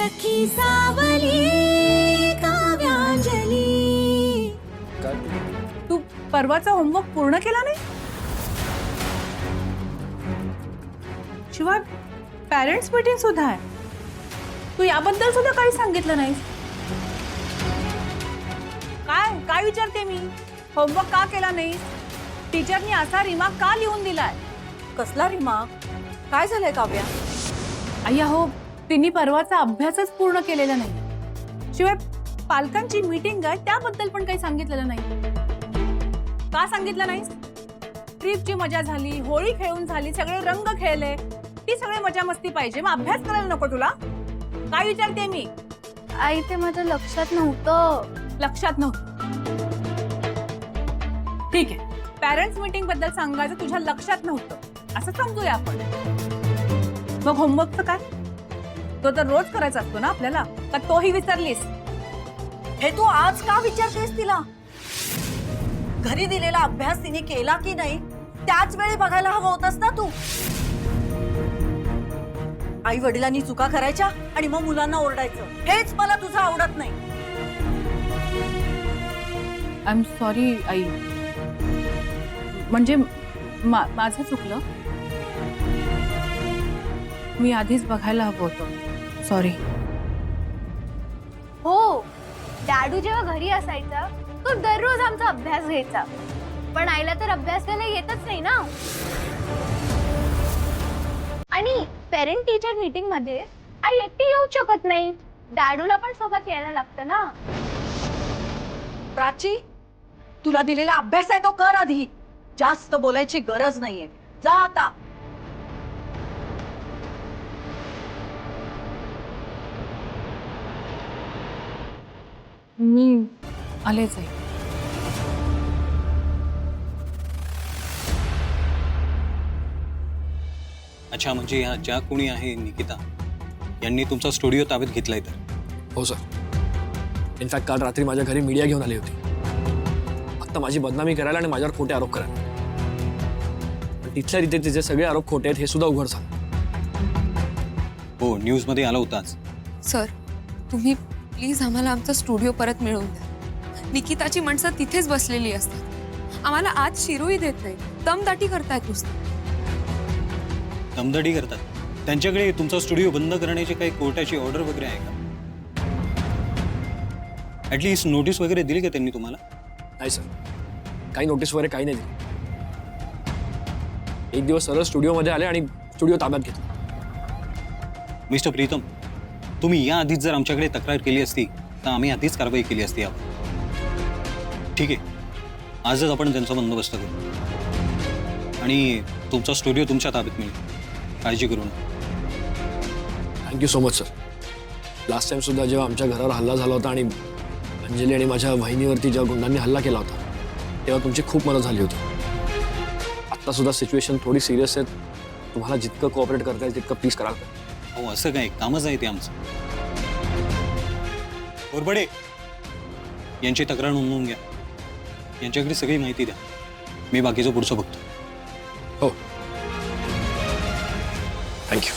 सखी सावली काव्यांजली। तू परवाचा होमवर्क पूर्ण केला नाही? शिवाय पॅरेंट्स मीटिंग सुद्धा आहे, तू याबद्दल सुद्धा काही सांगितलं नाही। काय काय विचारते मी, होमवर्क का केला नाही? टीचरनी असा रिमार्क का लिहून दिलाय? कसला रिमार्क? काय झालंय काव्या? अय्या हो, तिने परवाचा अभ्यासच पूर्ण केलेला नाही। शिवाय पालकांची मीटिंग आहे त्याबद्दल पण काही सांगितलेलं नाही। का सांगितलं नाहीस? ट्रिपची मजा झाली, होळी खेळून झाली, सगळे रंग खेळले, ती सगळे मजा मस्ती पाहिजे, मग अभ्यास करायला नको तुला? काय विचारते मी? आई ते माझ्या लक्षात नव्हतं. लक्षात नव्हतं? ठीक आहे, पॅरेंट्स मीटिंग बद्दल सांगायचं तुझ्या लक्षात नव्हतं असं समजूया आपण। मग होमवर्कचं काय? तो तर रोज करायचा असतो ना आपल्याला, का तोही विसरलीस? हे तू आज का विचारतेस तिला? घरी दिलेला अभ्यास तिने केला की नाही त्याच वेळी बघायला हवं होतंस ना तू। आई वडिलांनी चुका करायच्या आणि मग मुलांना ओरडायचं, हेच मला तुझं आवडत नाही। आय एम सॉरी आई, म्हणजे माझं चुकलं, मी आधीच बघायला हवं होतं, सॉरी। हो, डॅडू जेव्हा घरी असायचा तो दररोज आमचा अभ्यास घ्यायचा, पण आईला तर अभ्यास घ्यायला येतच नाही ना। आणि पेरेंट टीचर मीटिंग मध्ये आई एकटी येऊ शकत नाही, डॅडूला पण सोबत यायला लागतं ना। प्राची, तुला दिलेला अभ्यास आहे तो कर आधी, जास्त बोलायची गरज नाहीये, जा आता। मी आलेच आहे। अच्छा, म्हणजे ह्या ज्या कोणी आहे निकिता यांनी तुमचा स्टुडिओ ताब्यात घेतलाय तर? हो सर, इनफॅक्ट काल रात्री माझ्या घरी मीडिया घेऊन आली होती, फक्त माझी बदनामी करायला आणि माझ्यावर खोटे आरोप करायला। पण तिथल्या तिथे तिचे सगळे आरोप खोटे आहेत हे सुद्धा उघड झालं। हो, न्यूज मध्ये आला होताच। सर, तुम्ही प्लीज आम्हाला आमचा स्टुडिओ परत मिळवून द्या। निकिताची माणसं तिथेच बसलेली असतात, आम्हाला आज शिरूही देत नाही, दमदाटी करतायत नुसतं। दमदाटी करतात? त्यांच्याकडे तुमचा स्टुडिओ बंद करण्याची काही कोर्टाची ऑर्डर वगैरे आहे का? ऍटलीस्ट नोटीस वगैरे दिली का त्यांनी तुम्हाला? नाही सर, काही नोटीस वगैरे काही नाही दिली। एक दिवस सरळ स्टुडिओमध्ये आले आणि स्टुडिओ ताब्यात घेतला। मिस्टर प्रीतम, तुम्ही या आधीच जर आमच्याकडे तक्रार केली असती तर आम्ही आधीच कारवाई केली असती यावर। ठीक आहे, आजच आपण त्यांचा बंदोबस्त करू आणि तुमचा स्टुडिओ तुमच्या ताब्यात मिळेल, काळजी करू नका। Thank you so much sir. Last time सुद्धा जेव्हा आमच्या घरावर हल्ला झाला होता आणि अंजली आणि माझ्या वहिनीवरती जेव्हा गुंडांनी हल्ला केला होता तेव्हा तुमची खूप मदत झाली होती। आत्ता सुद्धा सिच्युएशन थोडी सिरियस आहे, तुम्हाला जितकं कोऑपरेट करता येईल तितकं प्लीज करा। हो, असं काय, कामच आहे ते आमचं। बोरबडे यांची तक्रार नोंदवून घ्या, यांच्याकडे सगळी माहिती द्या, मी बाकीचं पुढचं बघतो। हो, थँक्यू।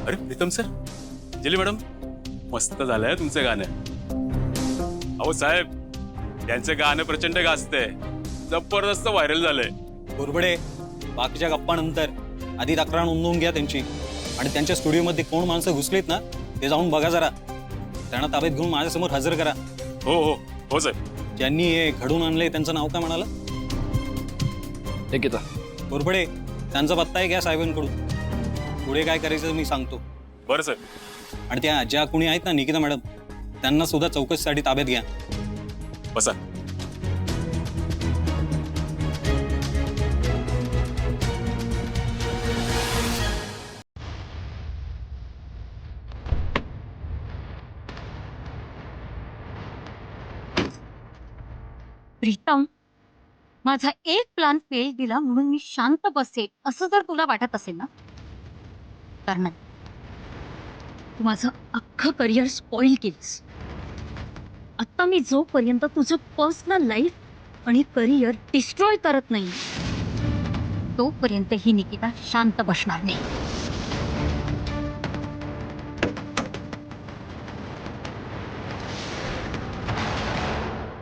अरे प्रीतम सर, अंजली मॅडम, मस्त झालंय तुमचं गाणं। अहो साहेब, यांचं गाणं प्रचंड गाजतंय, जबरदस्त व्हायरल झालंय। बोरबडे, बाकीच्या गप्पानंतर आधी तक्रार नोंदवून घ्या त्यांची, आणि त्यांच्या स्टुडिओमध्ये कोण माणसं घुसलीत ना ते जाऊन बघा जरा, त्यांना ताब्यात घेऊन माझ्यासमोर हजर करा। हो हो हो साहेब। ज्यांनी हे घडून आणलंय त्यांचं नाव काय म्हणाला? निकिता। बोरबडे, त्यांचा पत्ताही घ्या साहेबांकडून, पुढे काय करायचं मी सांगतो। बरं साहेब। आणि त्या ज्या कोणी आहेत ना निकिता मॅडम, त्यांना सुद्धा चौकशीसाठी ताब्यात घ्या। बसा। प्रीतम, माझा एक प्लान फेल दिला म्हणून मी शांत बसेल असं जर तुला वाटत असेल ना, तर नाही, तू माझं अख्खं करिअर स्पॉइल केलंस। आता मी जोपर्यंत तुझं पर्सनल लाईफ आणि करिअर डिस्ट्रॉय करत नाही तोपर्यंत ही निकिता शांत बसणार नाही.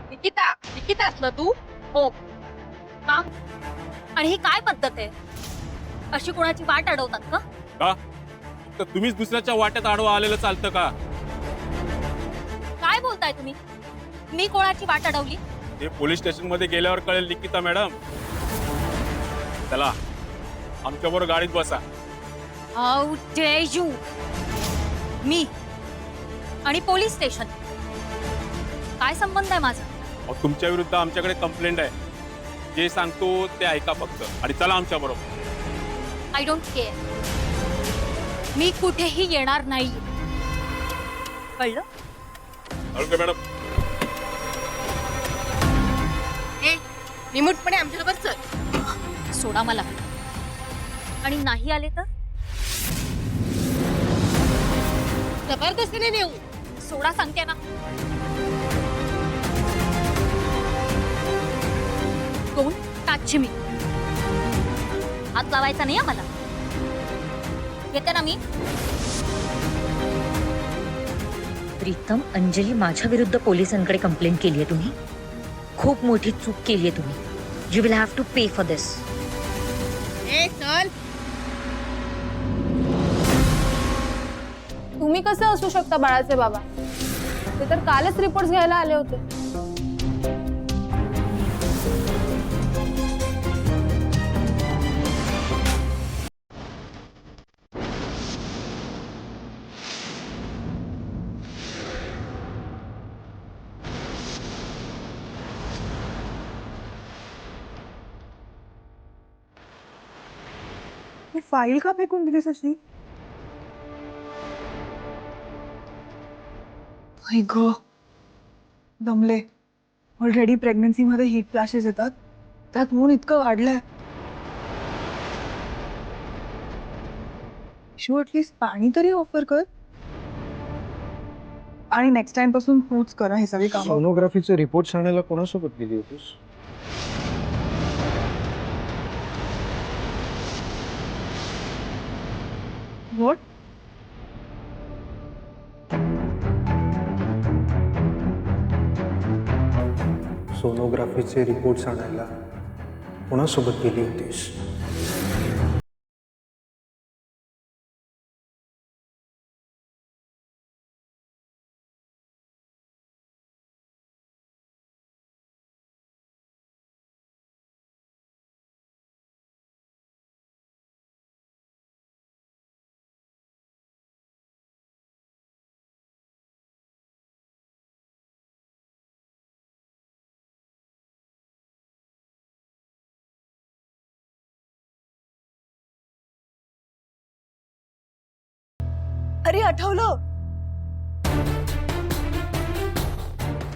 निकिता निकिताच ना तू? हो. का? आणि ही काय पद्धत आहे? अशी कोणाची वाट अडवतात का? का तर तुम्हीच दुसऱ्याच्या वाट्यात आडवा आलेलं चालतं का? काय बोलताय तुम्ही? मी कोणाची वाट अडवली? ते पोलीस स्टेशन मध्ये गेल्यावर कळेल निकिता मॅडम. चला आमच्याबरोबर गाडीत बसा. How day you. मी आणि पोलीस स्टेशन काय संबंध आहे माझा? अहो, तुमच्या विरुद्ध आमच्याकडे कंप्लेंट आहे. जे सांगतो ते ऐका फक्त आणि चला आमच्या बरोबर. I don't care. मी कुठेही येणार नाही. कळलं? Okay madam. निमूटपणे आमच्याबरोबर चल. सोडा मला. आणि नाही आले तर जबरदस्तीने नेऊ. सोडा सांगते ना. कोण? टाकची मी. हात लावायचा नाही मला. येते ना मी. प्रीतम, अंजली माझ्या विरुद्ध पोलिसांकडे कंप्लेंट केली आहे तुम्ही. खूप मोठी चूक केली आहे तुम्ही. You will have to pay for this. ए चल. तुम्ही कसे असू शकता बाळाचे बाबा? ते तर कालच रिपोर्ट घ्यायला आले होते. फाईल का फेकून दिलीस अशी? आई ग, दमले. ऑलरेडी प्रेग्नन्सी मध्ये हीट फ्लॅशेस येतात, त्यात ऊन इतकं वाढलंय. शो ॲटलीस्ट पाणी तरी ऑफर कर. आणि नेक्स्ट टाइम पासून तूच करा हे सगळे काम. सोनोग्राफीचे रिपोर्ट आणायला कोणासोबत गेली होतीस? व्हॉट? सोनोग्राफीचे रिपोर्ट्स आणायला कोणासोबत गेली होतीस? अरे आठवलं.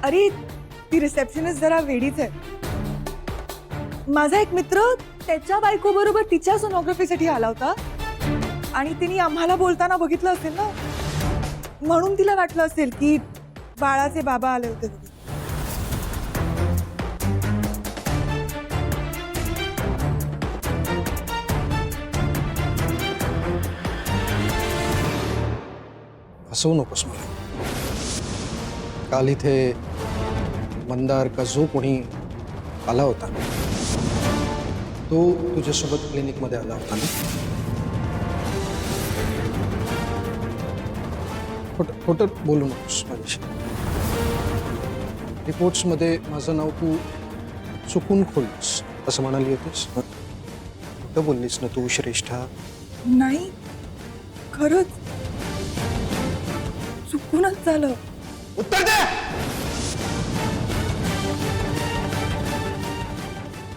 अरे ती रिसेप्शनिस्ट जरा वेडीच आहे. माझा एक मित्र त्याच्या बायको बरोबर तिच्या सोनोग्राफीसाठी आला होता आणि तिने आम्हाला बोलताना बघितलं असेल ना, म्हणून तिला वाटलं असेल की बाळाचे बाबा आले होते. फसवू नकोस मला. काल इथे मंदार का जो कोणी आला होता तो तुझ्यासोबत क्लिनिकमध्ये आला होता ना? खोटं बोलू नकोस माझ्याशी. रिपोर्ट्समध्ये माझं नाव तू चुकून खोललीस असं म्हणाली होतीस. खोटं बोललीस ना तू श्रेष्ठा? नाही, खरंच चुकूनच झालं. उत्तर दे.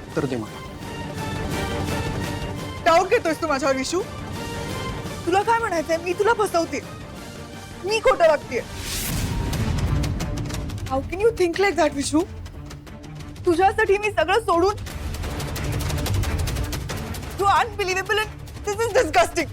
उत्तर दे मला. डाऊट घेतोयस तू माझ्यावर विशू? तुला काय म्हणायचंय? मी तुला फसवते, मी खोटं वागते. How can you think like that Vishu? तुझ्यासाठी मी सगळं सोडून. You unbelievable. This is disgusting.